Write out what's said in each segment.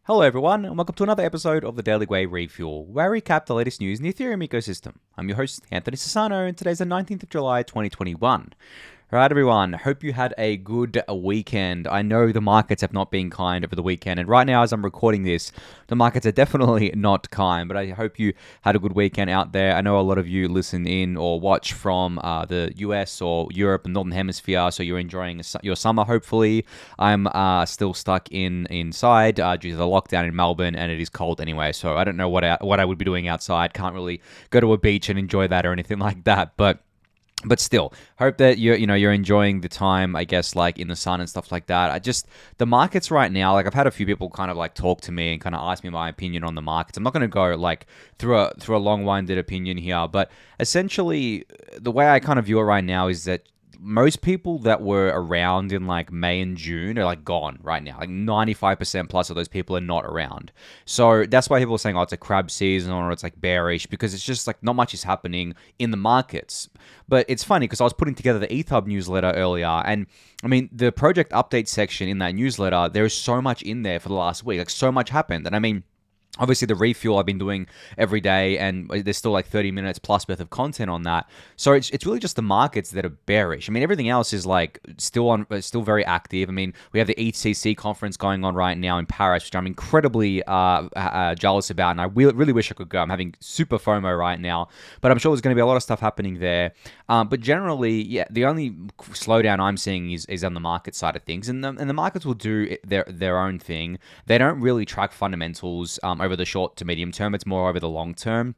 Hello everyone, and welcome to another episode of the Daily Gwei Refuel, where I recap the latest news in the Ethereum ecosystem. I'm your host, Anthony Sassano, and today's the 19th of July, 2021. Alright everyone, hope you had a good weekend. I know the markets have not been kind over the weekend, and right now as I'm recording this, the markets are definitely not kind, but I hope you had a good weekend out there. I know a lot of you listen in or watch from the US or Europe and Northern Hemisphere, so you're enjoying your summer hopefully. I'm still stuck inside due to the lockdown in Melbourne, and it is cold anyway, so I don't know what I would be doing outside. Can't really go to a beach and enjoy that or anything like that, but still, hope that you're enjoying the time, I guess, like in the sun and stuff like that. The markets right now, like I've had a few people kind of like talk to me and kind of ask me my opinion on the markets. I'm not going to go like through a long-winded opinion here, but essentially the way I kind of view it right now is that most people that were around in like May and June are like gone right now. Like 95% plus of those people are not around. So that's why people are saying, oh, it's a crab season or it's like bearish, because it's just like not much is happening in the markets. But it's funny because I was putting together the ETHUB newsletter earlier, and I mean, the project update section in that newsletter, there is so much in there for the last week. Like so much happened. And I mean, obviously, the refuel I've been doing every day, and there's still like 30 minutes plus worth of content on that. So it's really just the markets that are bearish. I mean, everything else is like still very active. I mean, we have the ETHCC conference going on right now in Paris, which I'm incredibly jealous about, and I really wish I could go. I'm having super FOMO right now, but I'm sure there's going to be a lot of stuff happening there. But generally, yeah, the only slowdown I'm seeing is on the market side of things, and the markets will do their own thing. They don't really track fundamentals over the short to medium term. It's more over the long term.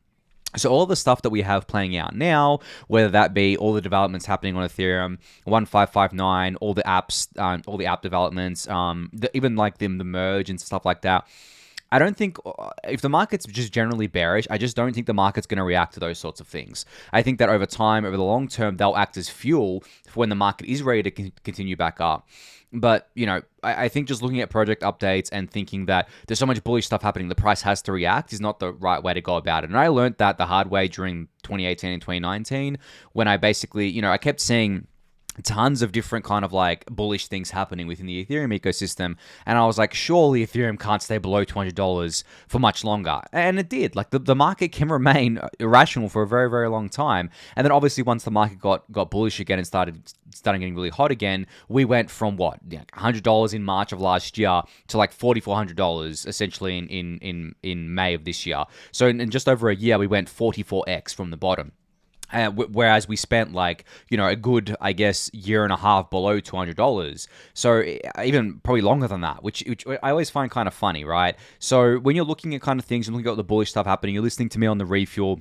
So all the stuff that we have playing out now, whether that be all the developments happening on Ethereum 1559, all the apps, all the app developments, even like the merge and stuff like that, I don't think, if the market's just generally bearish, I just don't think the market's going to react to those sorts of things. I think that over time, over the long term, they'll act as fuel for when the market is ready to continue back up. But, I think just looking at project updates and thinking that there's so much bullish stuff happening, the price has to react is not the right way to go about it. And I learned that the hard way during 2018 and 2019 when I basically, I kept seeing tons of different kind of like bullish things happening within the Ethereum ecosystem. And I was like, surely Ethereum can't stay below $200 for much longer. And it did. Like the market can remain irrational for a very, very long time. And then obviously once the market got bullish again and started getting really hot again, we went from what, $100 in March of last year to like $4,400 essentially in May of this year. So in just over a year, we went 44x from the bottom. Whereas we spent like, a good, I guess, year and a half below $200. So even probably longer than that, which I always find kind of funny, right? So when you're looking at kind of things and looking at the bullish stuff happening, you're listening to me on the Refuel,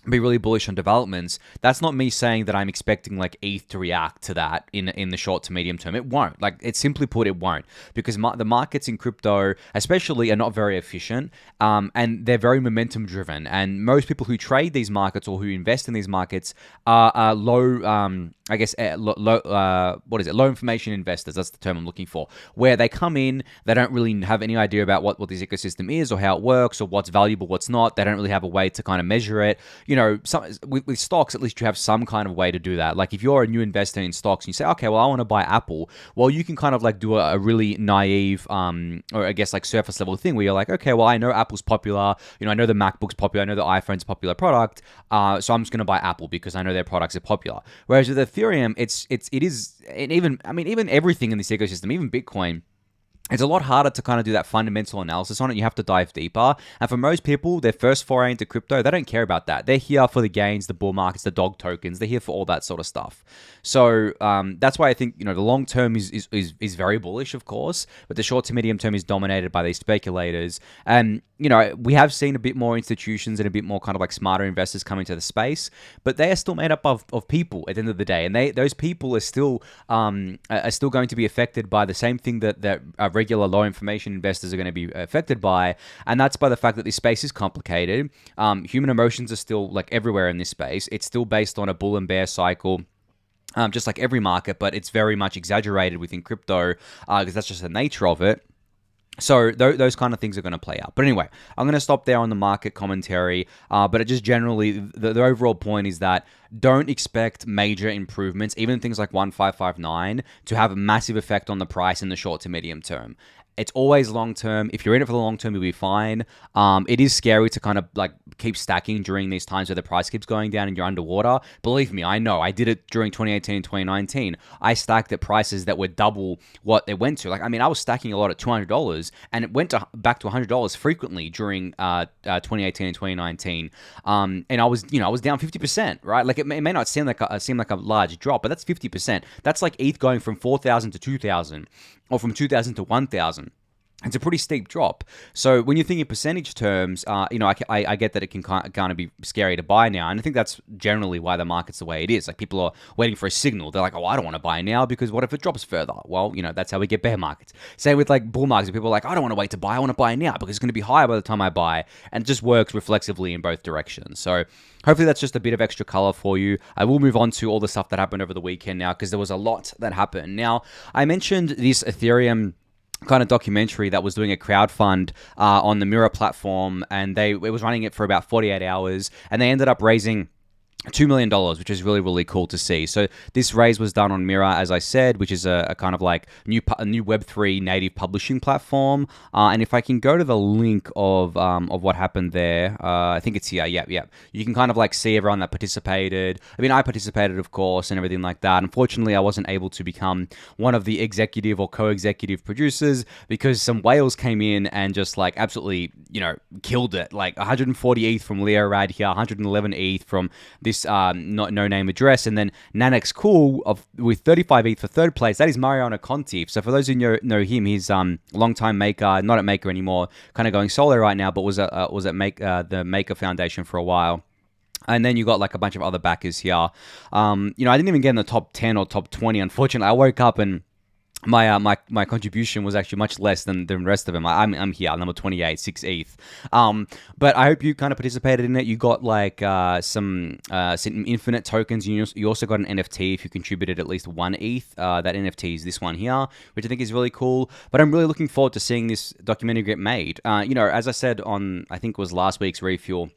be really bullish on developments. That's not me saying that I'm expecting like ETH to react to that in the short to medium term. It won't. Like, it's simply put, it won't, because the markets in crypto especially are not very efficient, and they're very momentum driven, and most people who trade these markets or who invest in these markets are low low information investors. That's the term I'm looking for, where they come in, they don't really have any idea about what this ecosystem is or how it works or what's valuable, what's not. They don't really have a way to kind of measure it. With stocks, at least you have some kind of way to do that. Like if you're a new investor in stocks and you say, okay, well, I want to buy Apple, well, you can kind of like do a really naive, or I guess like surface level thing where you're like, okay, well, I know Apple's popular, I know the MacBook's popular, I know the iPhone's a popular product, so I'm just going to buy Apple because I know their products are popular. Whereas with Ethereum, it is, and even everything in this ecosystem, even Bitcoin, it's a lot harder to kind of do that fundamental analysis on it. You have to dive deeper. And for most people, their first foray into crypto, they don't care about that. They're here for the gains, the bull markets, the dog tokens. They're here for all that sort of stuff. So that's why I think, the long term is very bullish, of course, but the short to medium term is dominated by these speculators. And, we have seen a bit more institutions and a bit more kind of like smarter investors come into the space, but they are still made up of people at the end of the day. And those people are still going to be affected by the same thing that regular low information investors are going to be affected by, and that's by the fact that this space is complicated. Human emotions are still like everywhere in this space. It's still based on a bull and bear cycle. Just like every market, but it's very much exaggerated within crypto because that's just the nature of it. So those kind of things are going to play out. But anyway, I'm going to stop there on the market commentary. But it just generally, the overall point is that don't expect major improvements, even things like 1559, to have a massive effect on the price in the short to medium term. It's always long term. If you're in it for the long term, you'll be fine. It is scary to kind of like keep stacking during these times where the price keeps going down and you're underwater. Believe me, I know. I did it during 2018 and 2019. I stacked at prices that were double what they went to. Like, I mean, I was stacking a lot at $200, and it went back to $100 frequently during 2018 and 2019. And I was down 50%, right? Like, it may not seem like a large drop, but that's 50%. That's like ETH going from 4,000 to 2,000, or from 2,000 to 1,000. It's a pretty steep drop. So when you're thinking percentage terms, I get that it can kind of be scary to buy now. And I think that's generally why the market's the way it is. Like, people are waiting for a signal. They're like, oh, I don't want to buy now because what if it drops further? Well, that's how we get bear markets. Same with like bull markets. People are like, I don't want to wait to buy. I want to buy now because it's going to be higher by the time I buy. And it just works reflexively in both directions. So hopefully that's just a bit of extra color for you. I will move on to all the stuff that happened over the weekend now, because there was a lot that happened. Now, I mentioned this Ethereum kind of documentary that was doing a crowdfund on the Mirror platform, and it was running it for about 48 hours, and they ended up raising $2 million, which is really, really cool to see. So this raise was done on Mirror, as I said, which is a kind of like a new Web3 native publishing platform. And if I can go to the link of what happened there, I think it's here. Yeah. You can kind of like see everyone that participated. I mean, I participated, of course, and everything like that. Unfortunately, I wasn't able to become one of the executive or co-executive producers because some whales came in and just like absolutely, killed it. Like 140 ETH from Leo Rad here, 111 ETH from this no name address, and then Nanex Cool with 35 ETH for third place. That is Mariano Conti. So for those who know him, he's longtime maker, not at Maker anymore, kind of going solo right now, but was at the Maker Foundation for a while. And then you got like a bunch of other backers here. I didn't even get in the top 10 or top 20. Unfortunately, I woke up and my contribution was actually much less than the rest of them. I'm here, number 28, 6 ETH. But I hope you kind of participated in it. You got like some infinite tokens. You also got an NFT if you contributed at least 1 ETH. That NFT is this one here, which I think is really cool. But I'm really looking forward to seeing this documentary get made. As I said on, I think it was last week's Refuel,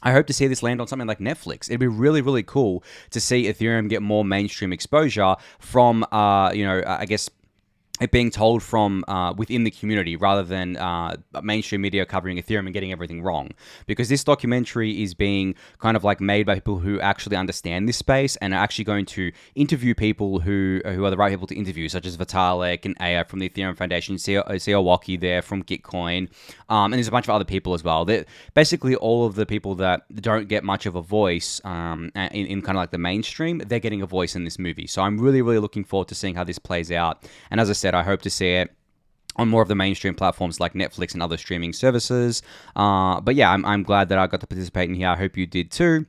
I hope to see this land on something like Netflix. It'd be really, really cool to see Ethereum get more mainstream exposure from, I guess, it being told from within the community rather than mainstream media covering Ethereum and getting everything wrong. Because this documentary is being kind of like made by people who actually understand this space and are actually going to interview people who are the right people to interview, such as Vitalik and Aave from the Ethereum Foundation, CEO Waki there from Gitcoin, and there's a bunch of other people as well. They're basically all of the people that don't get much of a voice in kind of like the mainstream, they're getting a voice in this movie. So I'm really, really looking forward to seeing how this plays out. And as I said, I hope to see it on more of the mainstream platforms like Netflix and other streaming services. But yeah, I'm glad that I got to participate in here. I hope you did too.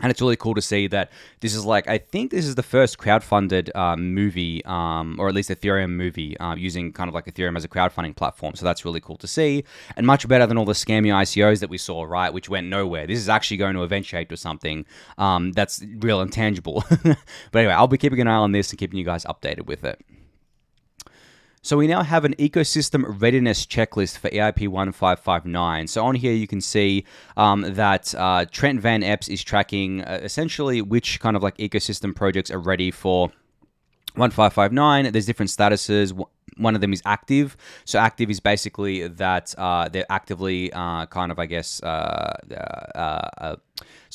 And it's really cool to see that this is like, I think this is the first crowdfunded movie, or at least Ethereum movie, using kind of like Ethereum as a crowdfunding platform. So that's really cool to see. And much better than all the scammy ICOs that we saw, right? Which went nowhere. This is actually going to eventuate to something that's real and tangible. But anyway, I'll be keeping an eye on this and keeping you guys updated with it. So we now have an ecosystem readiness checklist for EIP 1559. So on here you can see that Trent Van Epps is tracking essentially which kind of like ecosystem projects are ready for 1559. There's different statuses. One of them is active. So active is basically that they're actively kind of, I guess,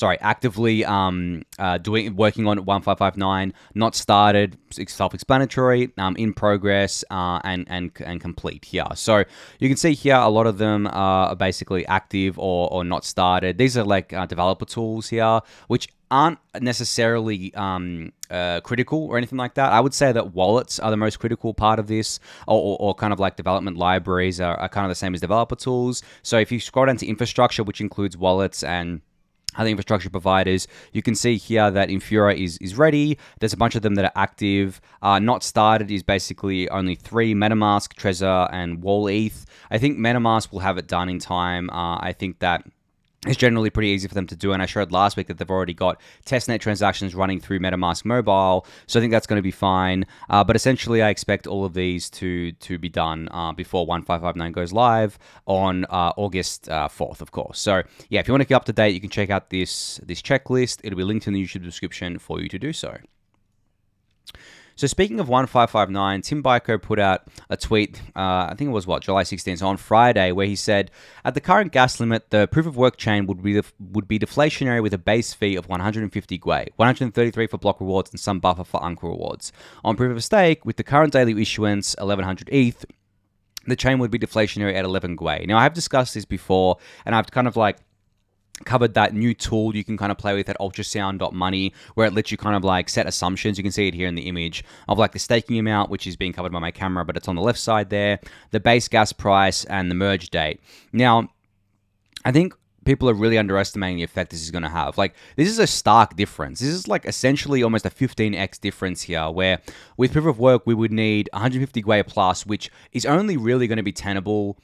actively working on 1559, not started, self-explanatory, in progress, and complete here. So you can see here a lot of them are basically active or not started. These are like developer tools here, which aren't necessarily critical or anything like that. I would say that wallets are the most critical part of this, or kind of like development libraries are kind of the same as developer tools. So if you scroll down to infrastructure, which includes wallets and other infrastructure providers, you can see here that Infura is ready. There's a bunch of them that are active. Not started is basically only 3, MetaMask, Trezor, and Wall ETH. I think MetaMask will have it done in time. I think that it's generally pretty easy for them to do, and I showed last week that they've already got testnet transactions running through MetaMask Mobile, so I think that's going to be fine. But essentially, I expect all of these to be done before 1559 goes live on August 4th, of course. So yeah, if you want to keep up to date, you can check out this checklist. It'll be linked in the YouTube description for you to do so. So speaking of 1559, Tim Beiko put out a tweet, I think it was July 16th, so on Friday, where he said, at the current gas limit, the proof of work chain would be deflationary with a base fee of 150 Gwei, 133 for block rewards and some buffer for Uncle rewards. On proof of stake, with the current daily issuance, 1100 ETH, the chain would be deflationary at 11 Gwei. Now, I have discussed this before, and I've kind of like covered that new tool you can kind of play with at ultrasound.money, where it lets you kind of like set assumptions. You can see it here in the image of like the staking amount, which is being covered by my camera, but it's on the left side there, the base gas price, and the merge date. Now, I think people are really underestimating the effect this is going to have. Like, this is a stark difference. This is like essentially almost a 15x difference here, where with proof of work, we would need 150 Gwei plus, which is only really going to be tenable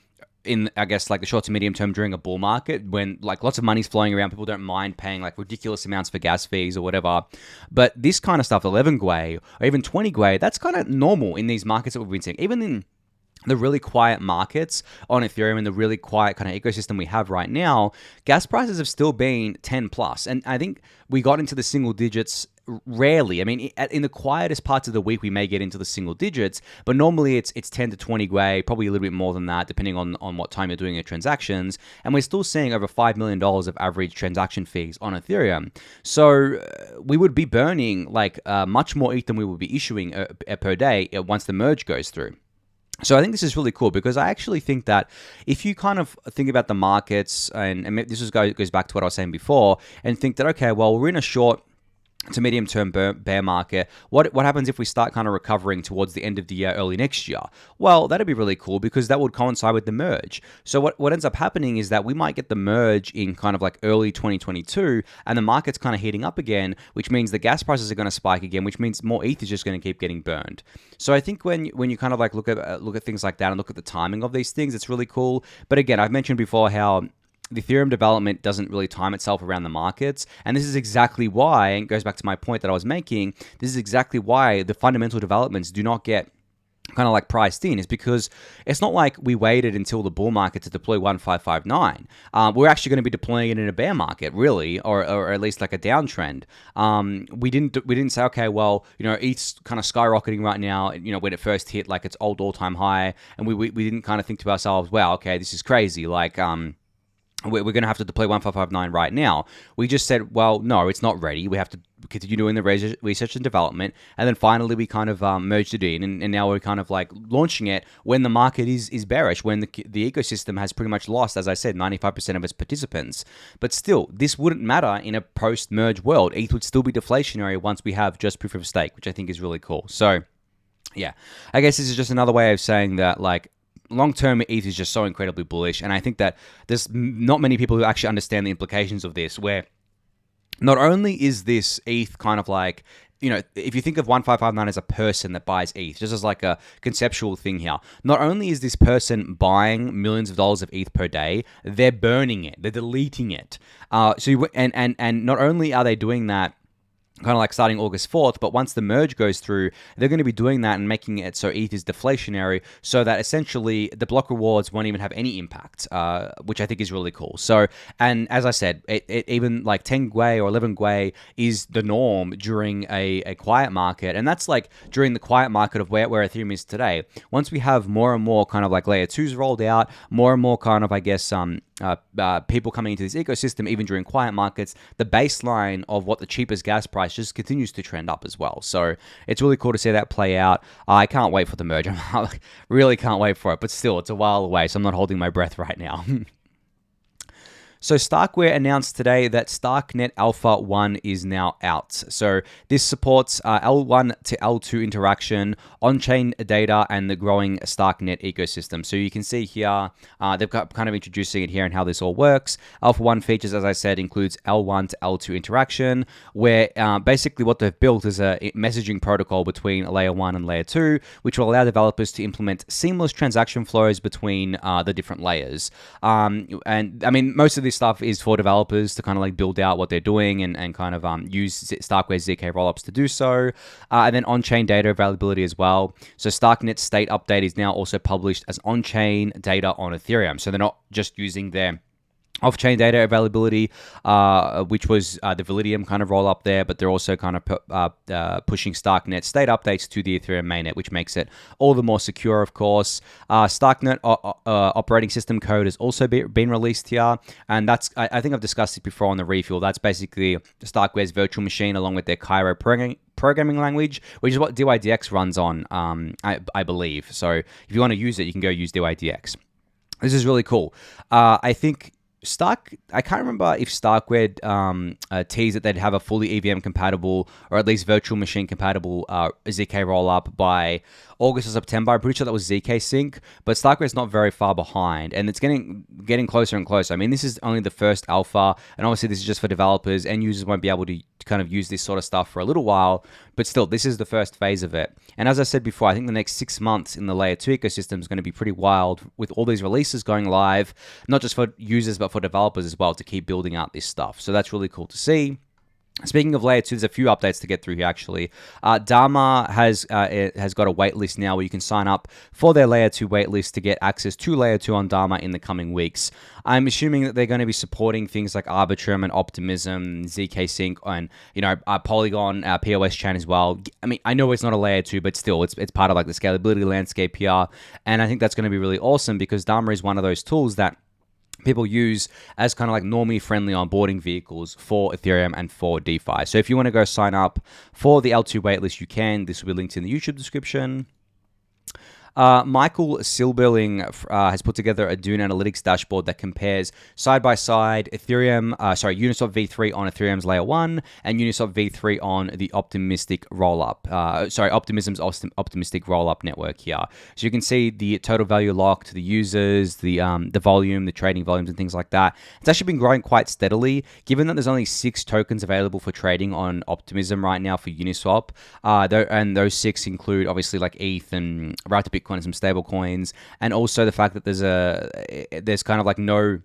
in, I guess, like the short to medium term during a bull market when like lots of money's flowing around. People don't mind paying like ridiculous amounts for gas fees or whatever. But this kind of stuff, 11 Gwei or even 20 Gwei, that's kind of normal in these markets that we've been seeing. Even in the really quiet markets on Ethereum and the really quiet kind of ecosystem we have right now, gas prices have still been 10 plus. And I think we got into the single digits rarely. I mean, in the quietest parts of the week, we may get into the single digits, but normally it's 10 to 20 Gwei, probably a little bit more than that, depending on what time you're doing your transactions. And we're still seeing over $5 million of average transaction fees on Ethereum. So we would be burning like much more ETH than we would be issuing per day once the merge goes through. So I think this is really cool because I actually think that if you kind of think about the markets, and this goes back to what I was saying before, and think that, okay, well, we're in a short to medium term bear market. What happens if we start kind of recovering towards the end of the year, early next year? Well, that'd be really cool because that would coincide with the merge. So what ends up happening is that we might get the merge in kind of like early 2022, and the market's kind of heating up again, which means the gas prices are going to spike again, which means more ETH is just going to keep getting burned. So I think when you kind of like look at things like that and look at the timing of these things, it's really cool. But again, I've mentioned before how the Ethereum development doesn't really time itself around the markets. And this is exactly why, and it goes back to my point that I was making, this is exactly why the fundamental developments do not get kind of like priced in, is because it's not like we waited until the bull market to deploy 1559. We're actually going to be deploying it in a bear market, really, or at least like a downtrend. We didn't say, okay, well, ETH's kind of skyrocketing right now, when it first hit like its old all-time high, and we didn't kind of think to ourselves, wow, okay, this is crazy, like we're going to have to deploy 1559 right now. We just said, well, no, it's not ready. We have to continue doing the research and development. And then finally, we kind of merged it in. And now we're kind of like launching it when the market is bearish, when the ecosystem has pretty much lost, as I said, 95% of its participants. But still, this wouldn't matter in a post-merge world. ETH would still be deflationary once we have just proof of stake, which I think is really cool. So, yeah, I guess this is just another way of saying that, like, long-term ETH is just so incredibly bullish, and I think that there's not many people who actually understand the implications of this, where not only is this ETH kind of like, if you think of 1559 as a person that buys ETH, just as like a conceptual thing here, not only is this person buying millions of dollars of ETH per day, they're burning it, they're deleting it. And not only are they doing that kind of like starting August 4th, but once the merge goes through, they're going to be doing that and making it so ETH is deflationary, so that essentially the block rewards won't even have any impact, which I think is really cool. So, and as I said, it even like 10 Gwei or 11 Gwei is the norm during a quiet market, and that's like during the quiet market of where Ethereum is today. Once we have more and more kind of like layer 2s rolled out, more and more kind of, I guess, people coming into this ecosystem, even during quiet markets, the baseline of what the cheapest gas price just continues to trend up as well. So it's really cool to see that play out. I can't wait for the merge. I really can't wait for it, but still, it's a while away, so I'm not holding my breath right now. So StarkWare announced today that StarkNet Alpha 1 is now out. So this supports L1 to L2 interaction, on-chain data, and the growing StarkNet ecosystem. So you can see here, they've got kind of introducing it here and how this all works. Alpha 1 features, as I said, includes L1 to L2 interaction, where basically what they've built is a messaging protocol between layer 1 and layer 2, which will allow developers to implement seamless transaction flows between the different layers. And I mean, most of this stuff is for developers to kind of like build out what they're doing and kind of use StarkWare's ZK rollups to do so. And then on-chain data availability as well. So StarkNet's state update is now also published as on-chain data on Ethereum. So they're not just using their off-chain data availability, which was the Validium kind of roll up there, but they're also kind of pushing StarkNet state updates to the Ethereum mainnet, which makes it all the more secure, of course. StarkNet operating system code has also been released here, and that's I think I've discussed it before on the refuel. That's basically StarkWare's virtual machine along with their Cairo programming language, which is what DYDX runs on, I believe. So if you want to use it, you can go use DYDX. This is really cool. I think I can't remember if StarkWare teased that they'd have a fully EVM compatible or at least virtual machine compatible ZK rollup by August or September. I'm pretty sure that was ZK Sync, but StarkWare's not very far behind, and it's getting closer and closer. I mean, this is only the first alpha, and obviously this is just for developers. End users won't be able to kind of use this sort of stuff for a little while, but still, this is the first phase of it. And as I said before, I think the next 6 months in the Layer 2 ecosystem is going to be pretty wild with all these releases going live, not just for users, but for developers as well to keep building out this stuff. So that's really cool to see. Speaking of Layer 2, there's a few updates to get through here, actually. Dharma has got a waitlist now where you can sign up for their Layer 2 waitlist to get access to Layer 2 on Dharma in the coming weeks. I'm assuming that they're going to be supporting things like Arbitrum and Optimism, ZK Sync, and, Polygon, POS chain as well. I mean, I know it's not a Layer 2, but still, it's part of like the scalability landscape here. And I think that's going to be really awesome because Dharma is one of those tools that people use as kind of like normally friendly onboarding vehicles for Ethereum and for DeFi. So if you want to go sign up for the L2 waitlist, you can. This will be linked in the YouTube description. Michael Silberling has put together a Dune Analytics dashboard that compares side-by-side Uniswap v3 on Ethereum's Layer 1 and Uniswap v3 on the Optimistic rollup. Optimism's Optimistic rollup network here. So you can see the total value locked, the users, the volume, the trading volumes, and things like that. It's actually been growing quite steadily, given that there's only 6 tokens available for trading on Optimism right now for Uniswap. And those 6 include obviously like ETH and right to Bitcoin and some stable coins, and also the fact that there's kind of like no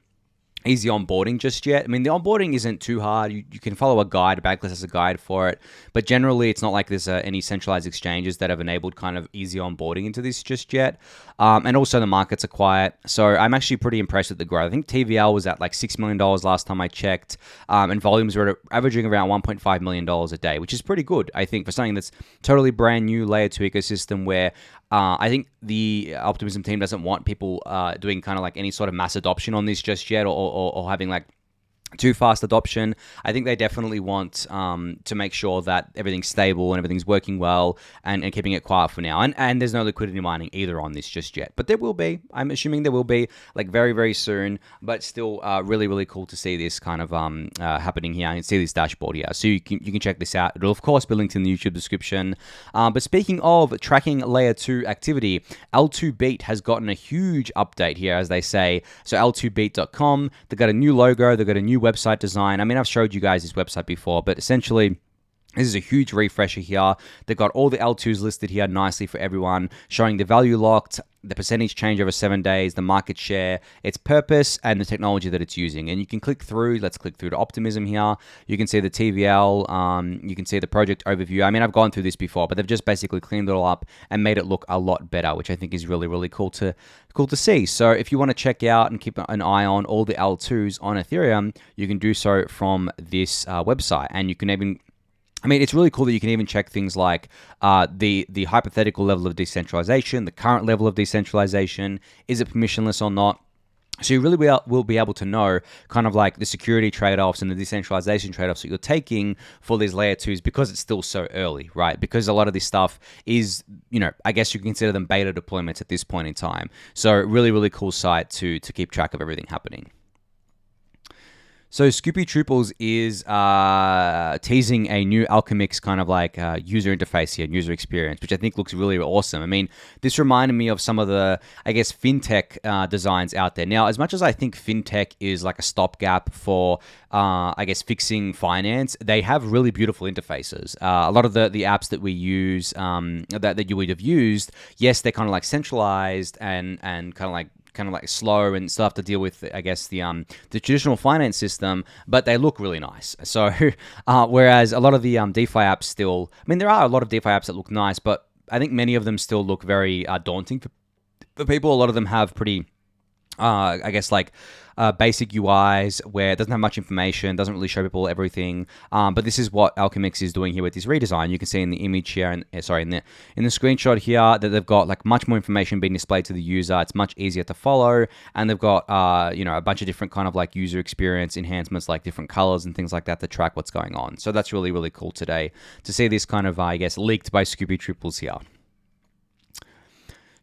easy onboarding just yet. I mean, the onboarding isn't too hard. You can follow a guide. Backlist has a guide for it. But generally, it's not like there's any centralized exchanges that have enabled kind of easy onboarding into this just yet. And also, the markets are quiet. So I'm actually pretty impressed with the growth. I think TVL was at like $6 million last time I checked. And volumes were averaging around $1.5 million a day, which is pretty good, I think, for something that's totally brand new Layer 2 ecosystem where I think the Optimism team doesn't want people doing kind of like any sort of mass adoption on this just yet or having like too fast adoption. I think they definitely want to make sure that everything's stable and everything's working well and keeping it quiet for now. And there's no liquidity mining either on this just yet. But there will be. I'm assuming there will be like very, very soon. But still really, really cool to see this kind of happening here and see this dashboard here. So you can check this out. It'll, of course, be linked in the YouTube description. But speaking of tracking Layer 2 activity, L2Beat has gotten a huge update here, as they say. So L2Beat.com, they've got a new logo. They've got a new website design. I mean, I've showed you guys this website before, but essentially this is a huge refresher here. They've got all the L2s listed here nicely for everyone, showing the value locked, the percentage change over 7 days, the market share, its purpose, and the technology that it's using. And you can click through. Let's click through to Optimism here. You can see the TVL. You can see the project overview. I mean, I've gone through this before, but they've just basically cleaned it all up and made it look a lot better, which I think is really, really cool to see. So if you want to check out and keep an eye on all the L2s on Ethereum, you can do so from this website. And you can even... I mean, it's really cool that you can even check things like the hypothetical level of decentralization, the current level of decentralization, is it permissionless or not? So you really will be able to know kind of like the security trade-offs and the decentralization trade-offs that you're taking for these Layer 2s because it's still so early, right? Because a lot of this stuff is, I guess you can consider them beta deployments at this point in time. So really, really cool site to keep track of everything happening. So ScoopyTrooples is teasing a new Alchemix kind of like user interface here, user experience, which I think looks really awesome. I mean, this reminded me of some of the, I guess, FinTech designs out there. Now, as much as I think FinTech is like a stopgap for, I guess, fixing finance, they have really beautiful interfaces. A lot of the apps that we use, that you would have used, yes, they're kind of like centralized and kind of like slow and still have to deal with, I guess, the traditional finance system, but they look really nice. So, whereas a lot of the DeFi apps still, I mean, there are a lot of DeFi apps that look nice, but I think many of them still look very daunting for people. A lot of them have pretty I guess like basic UIs where it doesn't have much information, doesn't really show people everything. But this is what Alchemix is doing here with this redesign. You can see in the image here, and in the screenshot here, that they've got like much more information being displayed to the user. It's much easier to follow, and they've got a bunch of different kind of like user experience enhancements, like different colors and things like that to track what's going on. So that's really, really cool today to see this kind of I guess leaked by ScoopyTrooples here.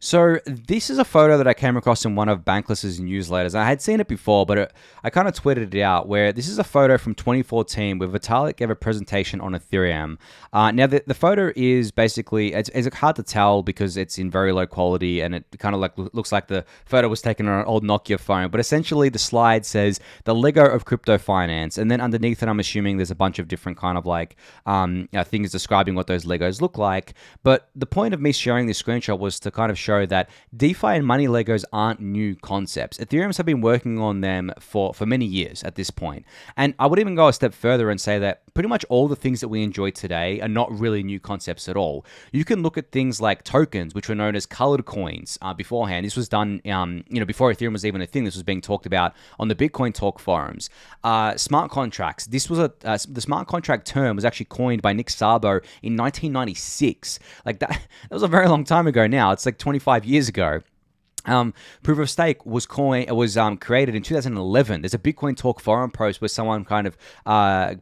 So this is a photo that I came across in one of Bankless's newsletters. I had seen it before, but I kind of tweeted it out, where this is a photo from 2014 where Vitalik gave a presentation on Ethereum. Now, the photo is basically, it's hard to tell because it's in very low quality, and it kind of like looks like the photo was taken on an old Nokia phone. But essentially, the slide says the Lego of crypto finance, and then underneath it, I'm assuming there's a bunch of different kind of like things describing what those Legos look like. But the point of me sharing this screenshot was to kind of show that DeFi and money Legos aren't new concepts. Ethereums have been working on them for many years at this point. And I would even go a step further and say that pretty much all the things that we enjoy today are not really new concepts at all. You can look at things like tokens, which were known as colored coins beforehand. This was done, before Ethereum was even a thing. This was being talked about on the Bitcoin Talk forums. Smart contracts. This was the smart contract term was actually coined by Nick Szabo in 1996. Like that was a very long time ago now. It's like 25 years ago. Proof of stake was created in 2011. There's a Bitcoin Talk forum post where someone kind of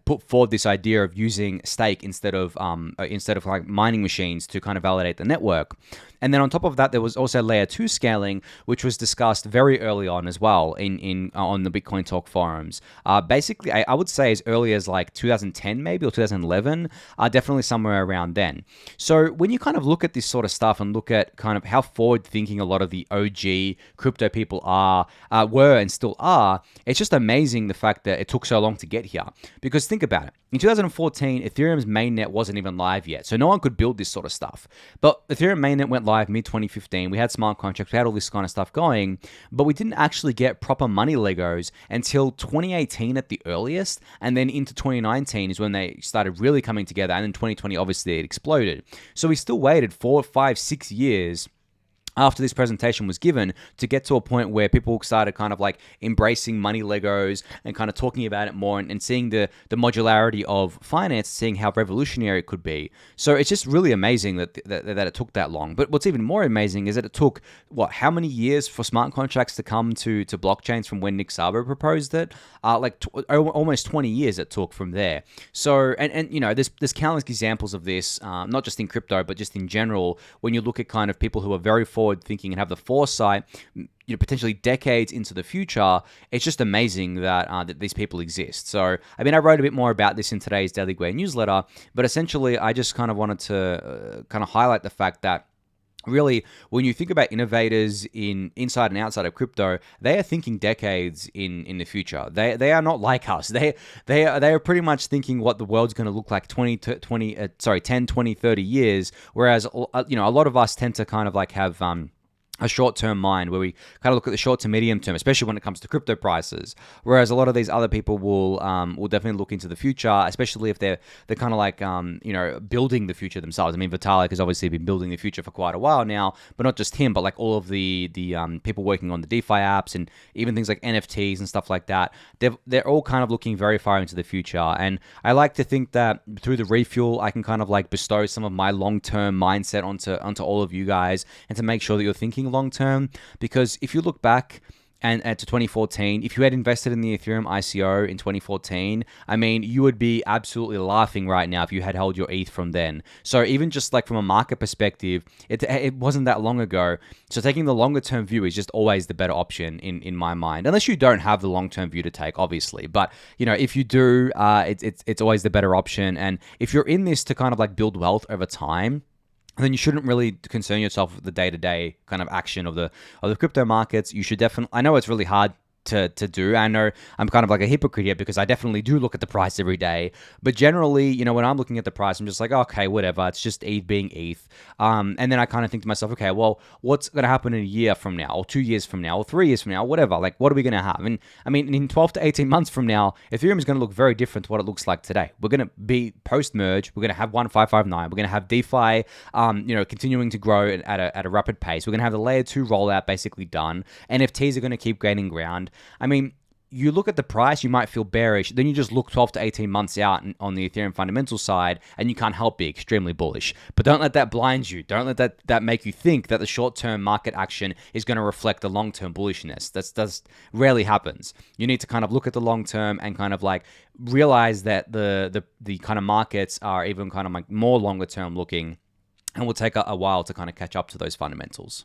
put forward this idea of using stake instead of like mining machines to kind of validate the network. And then on top of that, there was also layer 2 scaling, which was discussed very early on as well on the Bitcoin Talk forums. Basically, I would say as early as like 2010 maybe, or 2011, definitely somewhere around then. So when you kind of look at this sort of stuff and look at kind of how forward-thinking a lot of the OG crypto people were and still are, it's just amazing the fact that it took so long to get here. Because think about it. In 2014, Ethereum's mainnet wasn't even live yet, so no one could build this sort of stuff. But Ethereum mainnet went live mid-2015. We had smart contracts, we had all this kind of stuff going, but we didn't actually get proper money Legos until 2018 at the earliest, and then into 2019 is when they started really coming together, and in 2020, obviously, it exploded. So we still waited 4, 5, 6 years after this presentation was given to get to a point where people started kind of like embracing money Legos and kind of talking about it more and seeing the modularity of finance, seeing how revolutionary it could be. So it's just really amazing that it took that long. But what's even more amazing is that it took, how many years for smart contracts to come to blockchains from when Nick Szabo proposed it? Almost 20 years it took from there. So, and there's countless examples of this, not just in crypto, but just in general, when you look at kind of people who are very forward thinking and have the foresight, potentially decades into the future. It's just amazing that these people exist. So, I mean, I wrote a bit more about this in today's Daily Gwei newsletter, but essentially, I just kind of wanted to kind of highlight the fact that really, when you think about innovators inside and outside of crypto, they are thinking decades in the future. They are not like us. They are pretty much thinking what the world's going to look like 10, 20, 30 years. Whereas a lot of us tend to kind of like have a short-term mind where we kind of look at the short to medium term, especially when it comes to crypto prices. Whereas a lot of these other people will definitely look into the future, especially if they're kind of like building the future themselves. I mean, Vitalik has obviously been building the future for quite a while now, but not just him, but like all of the people working on the DeFi apps and even things like NFTs and stuff like that. They're all kind of looking very far into the future, and I like to think that through the refuel, I can kind of like bestow some of my long-term mindset onto all of you guys, and to make sure that you're thinking long term. Because if you look back and to 2014, if you had invested in the Ethereum ICO in 2014, I mean, you would be absolutely laughing right now if you had held your ETH from then. So even just like from a market perspective, it wasn't that long ago. So taking the longer term view is just always the better option in my mind, unless you don't have the long term view to take, obviously. But if you do, it's always the better option. And if you're in this to kind of like build wealth over time, then you shouldn't really concern yourself with the day-to-day kind of action of the crypto markets. You should definitely, I know it's really hard to do. I know I'm kind of like a hypocrite here because I definitely do look at the price every day. But generally, you know, when I'm looking at the price, I'm just like, okay, whatever. It's just ETH being ETH. And then I kind of think to myself, okay, well, what's going to happen in a year from now, or 2 years from now, or 3 years from now, whatever? Like, what are we going to have? And I mean, in 12 to 18 months from now, Ethereum is going to look very different to what it looks like today. We're going to be post-merge. We're going to have 1559. We're going to have DeFi, you know, continuing to grow at a rapid pace. We're going to have the layer 2 rollout basically done. NFTs are going to keep gaining ground. I mean, you look at the price, you might feel bearish. Then you just look 12 to 18 months out on the Ethereum fundamental side, and you can't help be extremely bullish. But don't let that blind you. Don't let that make you think that the short-term market action is going to reflect the long-term bullishness. That's rarely happens. You need to kind of look at the long term and kind of like realize that the kind of markets are even kind of like more longer term looking, and will take a while to kind of catch up to those fundamentals.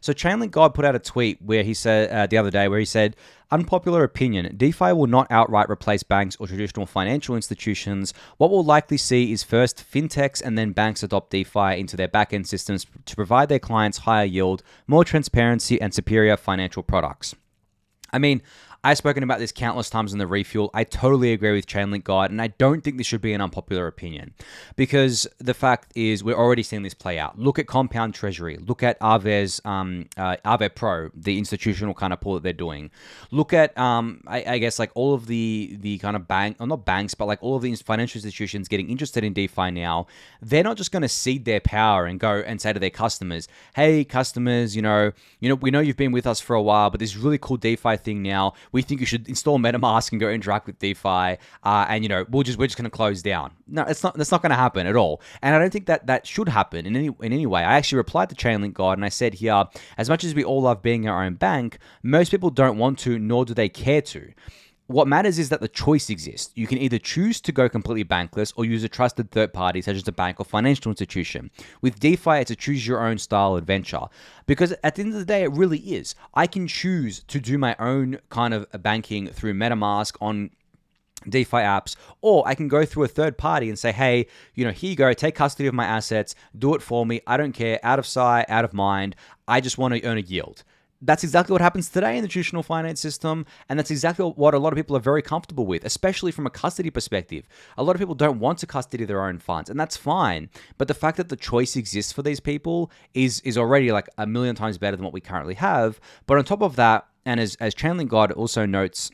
So ChainLinkGod put out a tweet where he said the other day, where he said, unpopular opinion, DeFi will not outright replace banks or traditional financial institutions. What we'll likely see is first fintechs and then banks adopt DeFi into their backend systems to provide their clients higher yield, more transparency, and superior financial products. I mean, I've spoken about this countless times in the Refuel. I totally agree with ChainLinkGod, and I don't think this should be an unpopular opinion, because the fact is we're already seeing this play out. Look at Compound Treasury. Look at Aave's Aave Pro, the institutional kind of pool that they're doing. Look at I guess like all of the kind of not banks, but like all of these financial institutions getting interested in DeFi now. They're not just going to cede their power and go and say to their customers, "Hey, customers, you know, we know you've been with us for a while, but this really cool DeFi thing now. We think you should install MetaMask and go interact with DeFi, and you know we're just going to close down." No, that's not going to happen at all, and I don't think that should happen in any way. I actually replied to ChainLinkGod and I said here, as much as we all love being our own bank, most people don't want to, nor do they care to. What matters is that the choice exists. You can either choose to go completely bankless or use a trusted third party such as a bank or financial institution. With DeFi, it's a choose your own style adventure. Because at the end of the day, it really is. I can choose to do my own kind of banking through MetaMask on DeFi apps, or I can go through a third party and say, hey, you know, here you go, take custody of my assets, do it for me. I don't care, out of sight, out of mind. I just want to earn a yield. That's exactly what happens today in the traditional finance system, and that's exactly what a lot of people are very comfortable with, especially from a custody perspective. A lot of people don't want to custody their own funds, and that's fine. But the fact that the choice exists for these people is already like a million times better than what we currently have. But on top of that, and as ChainLinkGod also notes,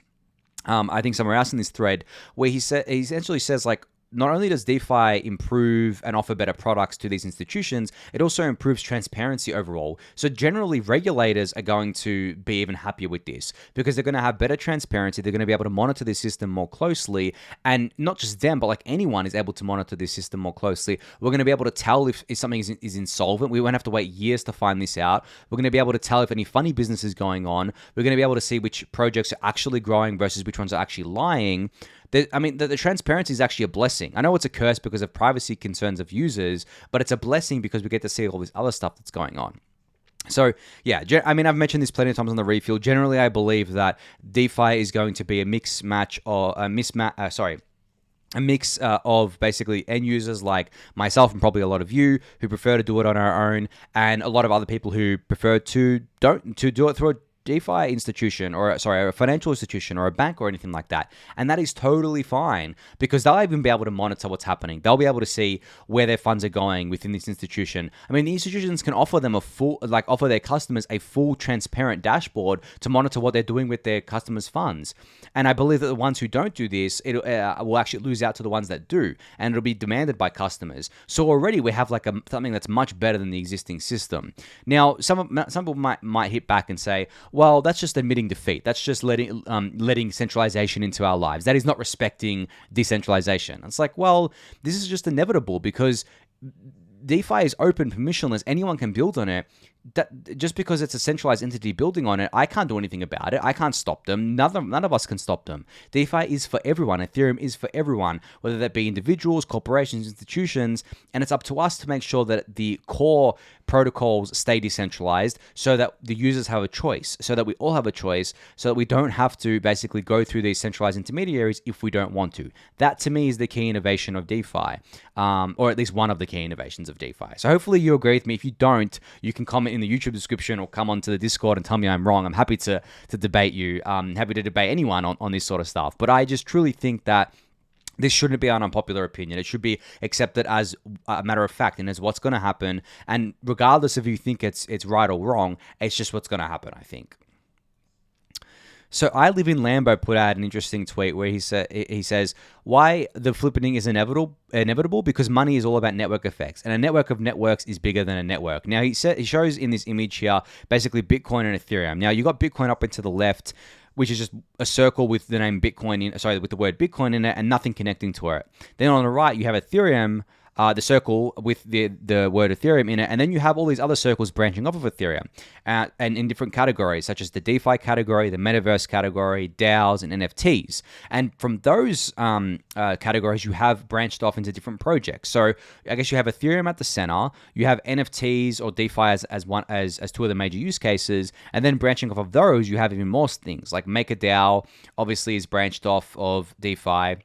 I think somewhere else in this thread, where he essentially says like, not only does DeFi improve and offer better products to these institutions, it also improves transparency overall. So generally, regulators are going to be even happier with this because they're going to have better transparency. They're going to be able to monitor this system more closely. And not just them, but like anyone is able to monitor this system more closely. We're going to be able to tell if something is insolvent. We won't have to wait years to find this out. We're going to be able to tell if any funny business is going on. We're going to be able to see which projects are actually growing versus which ones are actually lying. The transparency is actually a blessing. I know it's a curse because of privacy concerns of users, but it's a blessing because we get to see all this other stuff that's going on. So, yeah, I mean, I've mentioned this plenty of times on the Refuel. Generally, I believe that DeFi is going to be a mix of basically end users like myself and probably a lot of you who prefer to do it on our own, and a lot of other people who prefer to do it through a DeFi institution or a financial institution or a bank or anything like that. And that is totally fine because they'll even be able to monitor what's happening. They'll be able to see where their funds are going within this institution. I mean, the institutions can offer them offer their customers a full transparent dashboard to monitor what they're doing with their customers' funds. And I believe that the ones who don't do this, it will actually lose out to the ones that do, and it'll be demanded by customers. So already we have like something that's much better than the existing system. Now, some people might hit back and say, well, that's just admitting defeat. That's just letting centralization into our lives. That is not respecting decentralization. It's like, well, this is just inevitable because DeFi is open, permissionless. Anyone can build on it. That just because it's a centralized entity building on it, I can't do anything about it. I can't stop them. None of us can stop them. DeFi is for everyone. Ethereum is for everyone, whether that be individuals, corporations, institutions, and it's up to us to make sure that the core protocols stay decentralized so that the users have a choice, so that we all have a choice, so that we don't have to basically go through these centralized intermediaries if we don't want to. That, to me, is the key innovation of DeFi, or at least one of the key innovations of DeFi. So hopefully you agree with me. If you don't, you can comment comment in the YouTube description or come onto the Discord and tell me I'm wrong. I'm happy to debate you. Happy to debate anyone on this sort of stuff. But I just truly think that this shouldn't be an unpopular opinion. It should be accepted as a matter of fact and as what's going to happen. And regardless if you think it's right or wrong, it's just what's going to happen, I think. So ILiveinLambo put out an interesting tweet where he says why the flippening is inevitable because money is all about network effects, and a network of networks is bigger than a network. Now he shows in this image here basically Bitcoin and Ethereum. Now you got Bitcoin up and to the left, which is just a circle with the name Bitcoin with the word Bitcoin in it and nothing connecting to it. Then on the right you have Ethereum, the circle with the word Ethereum in it, and then you have all these other circles branching off of Ethereum, and in different categories, such as the DeFi category, the metaverse category, DAOs, and NFTs. And from those categories, you have branched off into different projects. So I guess you have Ethereum at the center, you have NFTs or DeFi as two of the major use cases, and then branching off of those, you have even more things like MakerDAO. Obviously, is branched off of DeFi.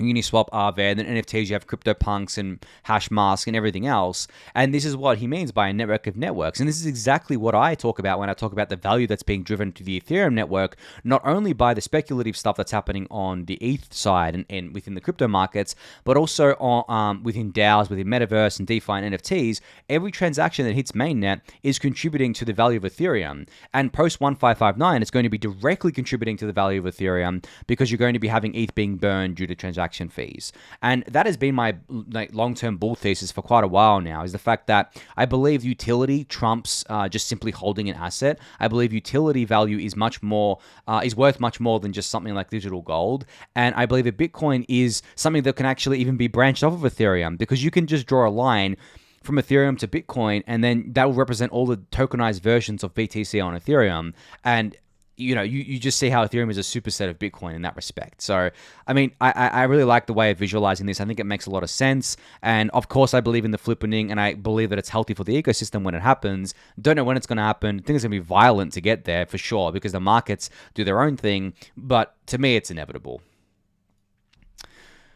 Uniswap, Aave, and then NFTs, you have CryptoPunks and Hashmask and everything else. And this is what he means by a network of networks. And this is exactly what I talk about when I talk about the value that's being driven to the Ethereum network, not only by the speculative stuff that's happening on the ETH side and within the crypto markets, but also on, within DAOs, within Metaverse and DeFi and NFTs. Every transaction that hits mainnet is contributing to the value of Ethereum. And post 1559, it's going to be directly contributing to the value of Ethereum because you're going to be having ETH being burned due to transaction fees. And that has been my long-term bull thesis for quite a while now, is the fact that I believe utility trumps just simply holding an asset. I believe utility value is worth much more than just something like digital gold. And I believe that Bitcoin is something that can actually even be branched off of Ethereum, because you can just draw a line from Ethereum to Bitcoin, and then that will represent all the tokenized versions of BTC on Ethereum. And you just see how Ethereum is a superset of Bitcoin in that respect. So, I mean, I really like the way of visualizing this. I think it makes a lot of sense. And of course, I believe in the flippening, and I believe that it's healthy for the ecosystem when it happens. Don't know when it's going to happen. I think it's going to be violent to get there for sure, because the markets do their own thing. But to me, it's inevitable.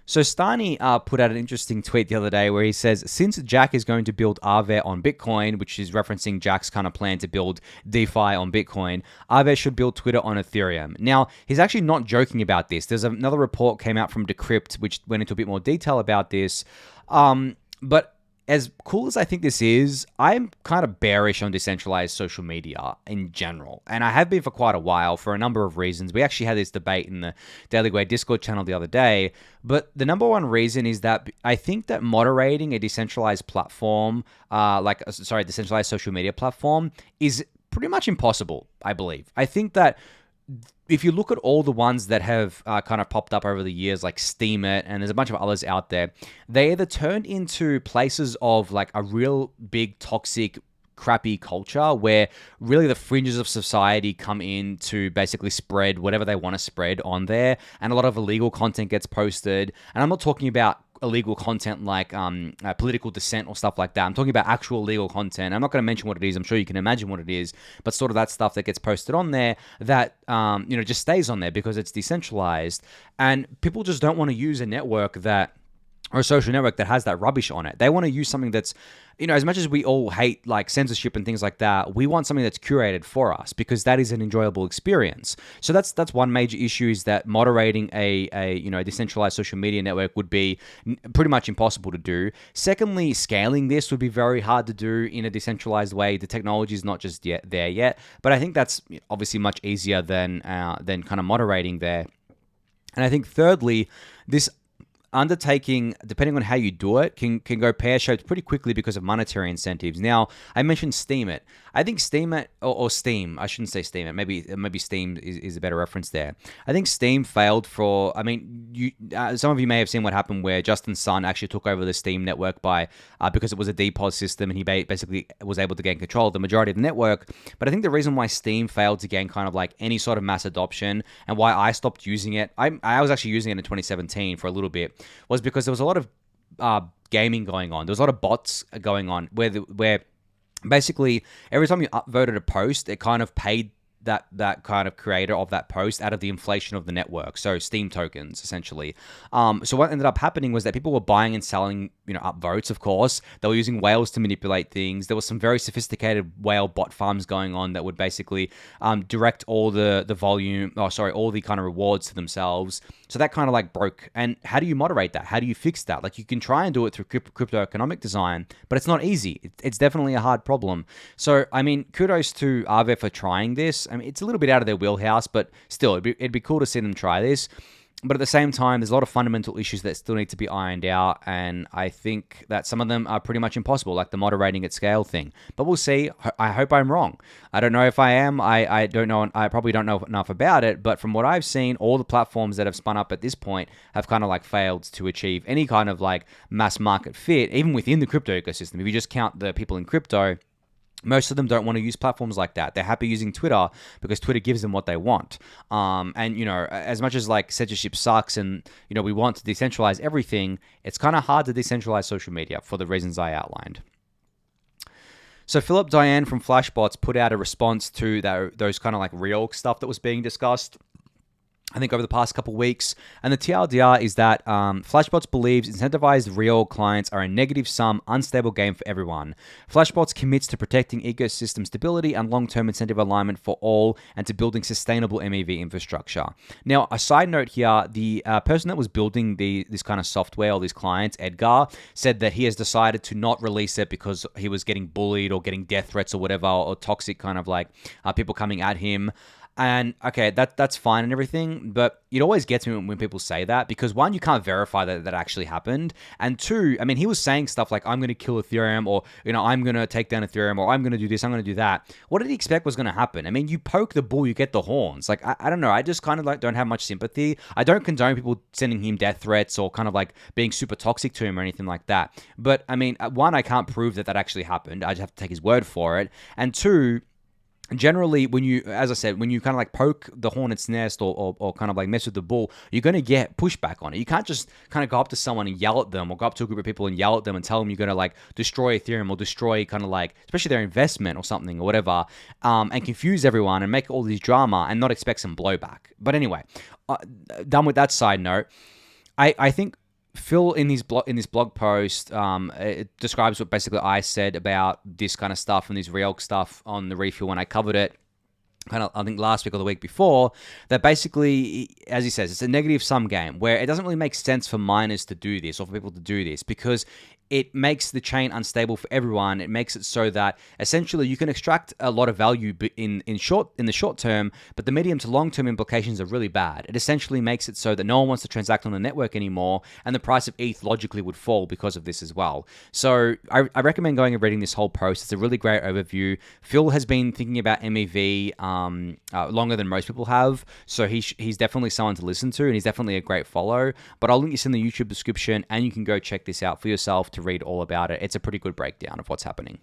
So Stani put out an interesting tweet the other day where he says, since Jack is going to build Aave on Bitcoin, which is referencing Jack's kind of plan to build DeFi on Bitcoin, Aave should build Twitter on Ethereum. Now, he's actually not joking about this. There's another report came out from Decrypt, which went into a bit more detail about this. But as cool as I think this is, I'm kind of bearish on decentralized social media in general. And I have been for quite a while for a number of reasons. We actually had this debate in the Daily Gwei Discord channel the other day. But the number one reason is that I think that moderating a decentralized platform, decentralized social media platform, is pretty much impossible, I believe. I think that if you look at all the ones that have kind of popped up over the years, like Steemit, and there's a bunch of others out there, they either turned into places of like a real big toxic, crappy culture where really the fringes of society come in to basically spread whatever they want to spread on there, and a lot of illegal content gets posted. And I'm not talking about illegal content like political dissent or stuff like that. I'm talking about actual legal content. I'm not going to mention what it is. I'm sure you can imagine what it is, but sort of that stuff that gets posted on there that just stays on there because it's decentralized, and people just don't want to use a network or a social network that has that rubbish on it. They want to use something that's, as much as we all hate like censorship and things like that, we want something that's curated for us because that is an enjoyable experience. So that's one major issue, is that moderating a decentralized social media network would be pretty much impossible to do. Secondly, scaling this would be very hard to do in a decentralized way. The technology is not just there yet, but I think that's obviously much easier than kind of moderating there. And I think thirdly, this undertaking, depending on how you do it, can go pear-shaped pretty quickly because of monetary incentives. Now, I mentioned Steemit. I think Steemit, or Steam, I shouldn't say Steemit, maybe Steam is a better reference there. I think Steam failed for, some of you may have seen what happened where Justin Sun actually took over the Steam network because it was a DPoS system, and he basically was able to gain control of the majority of the network. But I think the reason why Steam failed to gain kind of like any sort of mass adoption, and why I stopped using it, I was actually using it in 2017 for a little bit, was because there was a lot of gaming going on. There was a lot of bots going on where basically every time you upvoted a post, it kind of paid that kind of creator of that post out of the inflation of the network, so Steam tokens essentially. So what ended up happening was that people were buying and selling, up votes. Of course, they were using whales to manipulate things. There was some very sophisticated whale bot farms going on that would basically direct all the volume, all the kind of rewards to themselves. So that kind of like broke. And how do you moderate that? How do you fix that? Like, you can try and do it through crypto economic design, but it's not easy. It's definitely a hard problem. So, I mean, kudos to Aave for trying this. I mean, it's a little bit out of their wheelhouse, but still, it'd be cool to see them try this. But at the same time, there's a lot of fundamental issues that still need to be ironed out, and I think that some of them are pretty much impossible, like the moderating at scale thing. But we'll see. I hope I'm wrong. I don't know if I am. I don't know. I probably don't know enough about it, but from what I've seen, all the platforms that have spun up at this point have kind of like failed to achieve any kind of like mass market fit, even within the crypto ecosystem. If you just count the people in crypto, most of them don't want to use platforms like that. They're happy using Twitter because Twitter gives them what they want. And, as much as like censorship sucks and, we want to decentralize everything, it's kind of hard to decentralize social media for the reasons I outlined. So Philip Daian from Flashbots put out a response to those kind of like reorg stuff that was being discussed, I think, over the past couple of weeks. And the TLDR is that Flashbots believes incentivized reorg clients are a negative-sum, unstable game for everyone. Flashbots commits to protecting ecosystem stability and long-term incentive alignment for all, and to building sustainable MEV infrastructure. Now, a side note here, the person that was building this kind of software, or these clients, Edgar, said that he has decided to not release it because he was getting bullied or getting death threats or whatever, or toxic kind of like people coming at him. And okay, that's fine and everything, but it always gets me when people say that, because one, you can't verify that actually happened, and two, I mean, he was saying stuff like, I'm going to kill Ethereum, or I'm going to take down Ethereum, or I'm going to do this, I'm going to do that. What did he expect was going to happen? I mean, you poke the bull, you get the horns. Like, I don't know, I just kind of like don't have much sympathy. I don't condone people sending him death threats or kind of like being super toxic to him or anything like that. But I mean, one, I can't prove that actually happened. I just have to take his word for it. And two, generally, when you kind of like poke the hornet's nest or kind of like mess with the bull, you're going to get pushback on it. You can't just kind of go up to someone and yell at them, or go up to a group of people and yell at them and tell them you're going to like destroy Ethereum or destroy kind of like, especially their investment or something or whatever, and confuse everyone and make all this drama and not expect some blowback. But anyway, done with that side note, I think Phil, in this blog post, it describes what basically I said about this kind of stuff and this reorg stuff on the refuel when I covered it, kind of, I think last week or the week before, that basically, as he says, it's a negative sum game where it doesn't really make sense for miners to do this, or for people to do this, because it makes the chain unstable for everyone. It makes it so that essentially you can extract a lot of value in the short term, but the medium to long term implications are really bad. It essentially makes it so that no one wants to transact on the network anymore, and the price of ETH logically would fall because of this as well. So I recommend going and reading this whole post. It's a really great overview. Phil has been thinking about MEV longer than most people have, so he's definitely someone to listen to, and he's definitely a great follow. But I'll link this in the YouTube description, and you can go check this out for yourself to read all about it. It's a pretty good breakdown of what's happening.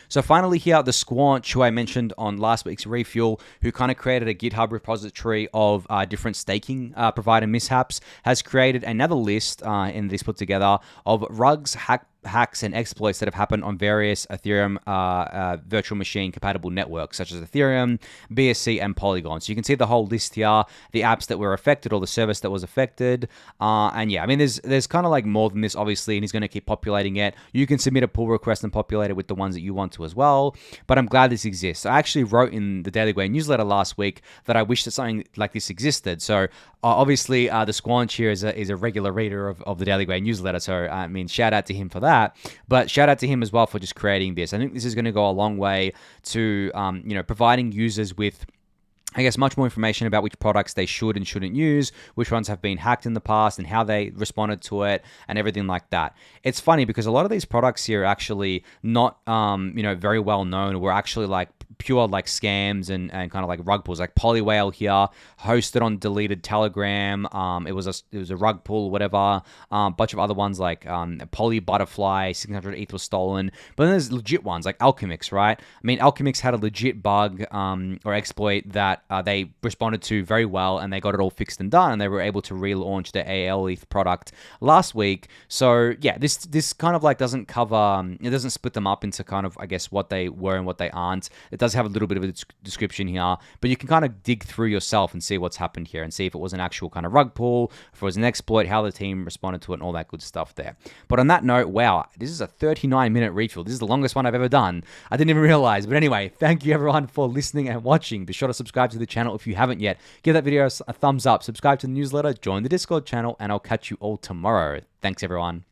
So finally here, the Squanch, who I mentioned on last week's Refuel, who kind of created a GitHub repository of different staking provider mishaps, has created another list in this put together of rugs, hacks and exploits that have happened on various Ethereum virtual machine compatible networks, such as Ethereum, BSC, and Polygon. So you can see the whole list here, the apps that were affected or the service that was affected. And yeah, I mean, there's kind of like more than this, obviously, and he's going to keep populating it. You can submit a pull request and populate it with the ones that you want to as well. But I'm glad this exists. I actually wrote in the Daily Gwei newsletter last week that I wish that something like this existed. So obviously, the Squanch here is a regular reader of the Daily Gwei newsletter. So I mean, shout out to him for that. But shout out to him as well for just creating this. I think this is going to go a long way to providing users with, I guess, much more information about which products they should and shouldn't use, which ones have been hacked in the past and how they responded to it and everything like that. It's funny because a lot of these products here are actually not very well known. We're actually like pure like scams and kind of like rug pulls, like Polywhale here, hosted on deleted Telegram. It was a rug pull, whatever. Bunch of other ones like Poly Butterfly, 1600 ETH was stolen. But then there's legit ones like Alchemix, right? I mean, Alchemix had a legit bug or exploit that they responded to very well, and they got it all fixed and done, and they were able to relaunch their AL ETH product last week. So yeah, this kind of like doesn't cover, it doesn't split them up into kind of, I guess, what they were and what they aren't. It does does have a little bit of a description here, but you can kind of dig through yourself and see what's happened here and see if it was an actual kind of rug pull, if it was an exploit, how the team responded to it, and all that good stuff there. But on that note, wow, this is a 39-minute refuel. This is the longest one I've ever done. I didn't even realize. But anyway, thank you everyone for listening and watching. Be sure to subscribe to the channel if you haven't yet. Give that video a thumbs up, subscribe to the newsletter, join the Discord channel, and I'll catch you all tomorrow. Thanks everyone.